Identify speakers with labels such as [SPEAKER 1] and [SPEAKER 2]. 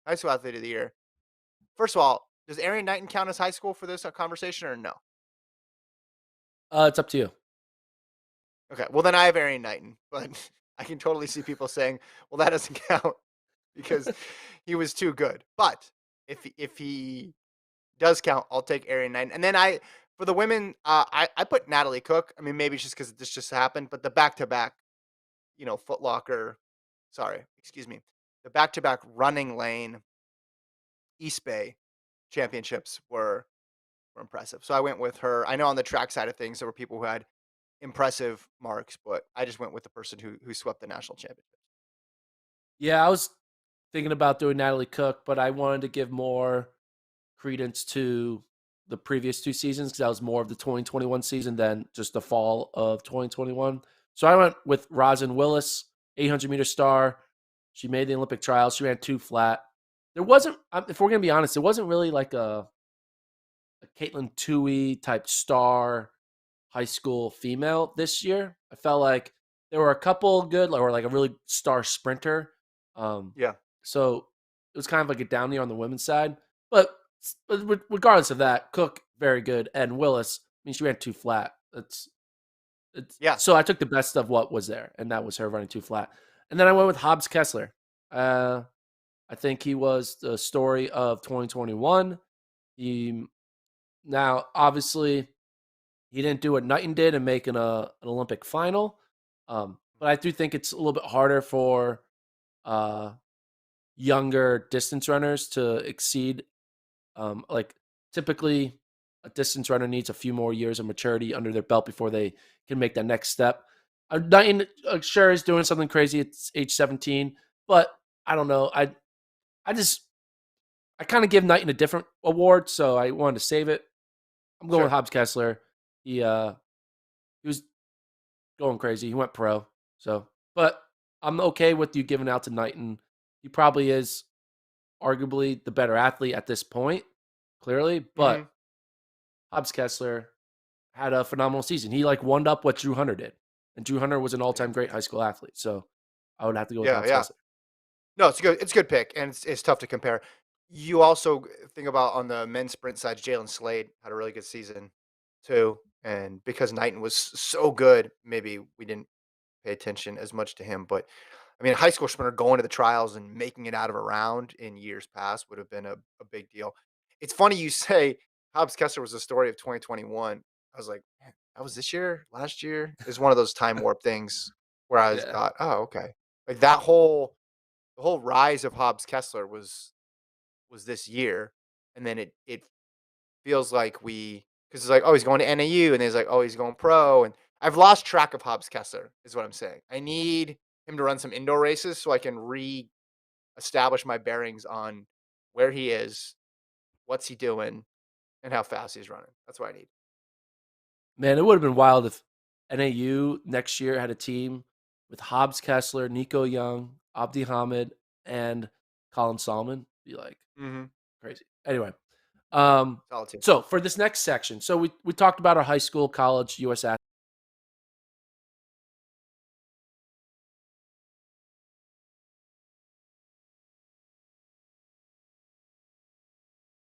[SPEAKER 1] high school athlete of the year. First of all, does Arian Knighton count as high school for this conversation or no?
[SPEAKER 2] It's up to you.
[SPEAKER 1] Okay, well then I have Arian Knighton, but I can totally see people saying, "Well, that doesn't count because he was too good." But if he does count, I'll take Arian Knighton. And then for the women, I put Natalie Cook. I mean, maybe it's just because this just happened, but the back to back, Foot Locker. Sorry, excuse me, the back to back running lane East Bay championships were impressive. So I went with her. I know on the track side of things, there were people who had impressive marks, but I just went with the person who swept the national championship.
[SPEAKER 2] Yeah, I was thinking about doing Natalie Cook, but I wanted to give more credence to the previous 2 seasons because that was more of the 2021 season than just the fall of 2021. So I went with Rosin Willis, 800-meter star. She made the Olympic trials. She ran 2 flat. There wasn't, if we're going to be honest, it wasn't really like a Caitlin Tui type star high school female this year. I felt like there were a couple good, or like a really star sprinter. Um,
[SPEAKER 1] Yeah,
[SPEAKER 2] so it was kind of like a down year on the women's side. But regardless of that, Cook very good, and Willis. I mean, she ran 2 flat. It's
[SPEAKER 1] yeah,
[SPEAKER 2] so I took the best of what was there, and that was her running 2 flat. And then I went with Hobbs Kessler. I think he was the story of 2021. He now obviously he didn't do what Knighton did and make an Olympic final. But I do think it's a little bit harder for uh, younger distance runners to exceed. Like typically, a distance runner needs a few more years of maturity under their belt before they can make that next step. Knighton sure is doing something crazy at age 17, but I don't know. I just I kind of give Knighton a different award, so I wanted to save it. I'm going with
[SPEAKER 1] sure.
[SPEAKER 2] Hobbs Kessler. He was going crazy. He went pro. So, but I'm okay with you giving out to Knighton. He probably is arguably the better athlete at this point, clearly.
[SPEAKER 1] Hmm.
[SPEAKER 2] But Hobbs Kessler had a phenomenal season. He like one up what Drew Hunter did, and Drew Hunter was an
[SPEAKER 1] Yeah,
[SPEAKER 2] all-time great high school athlete. So I would have to go with
[SPEAKER 1] yeah,
[SPEAKER 2] Hobbs
[SPEAKER 1] yeah.
[SPEAKER 2] Kessler.
[SPEAKER 1] No, it's good. It's a good pick, and it's tough to compare. You also think about on the men's sprint side, Jaylen Slade had a really good season too, and because Knighton was so good, maybe we didn't pay attention as much to him. But I mean, a high school sprinter going to the trials and making it out of a round in years past would have been a big deal. It's funny you say Hobbs Kessler was the story of 2021. I was like, man, that was this year, last year. It's one of those time warp things where I was
[SPEAKER 2] Yeah,
[SPEAKER 1] thought, oh, okay, like that whole the whole rise of Hobbs Kessler was this year, and then it feels like we because it's like, oh, he's going to NAU, and then it's like, oh, he's going pro, and I've lost track of Hobbs Kessler, is what I'm saying. I need him to run some indoor races so I can re-establish my bearings on where he is, what's he doing, and how fast he's running. That's what I need.
[SPEAKER 2] man, it would have been wild if NAU next year had a team with Hobbs Kessler, Nico Young, Abdi Hamid, and Colin Salmon. Be like
[SPEAKER 1] Mhm.
[SPEAKER 2] crazy. Anyway, um,
[SPEAKER 1] Solid team.
[SPEAKER 2] so for this next section, so we talked about our high school, college, U.S.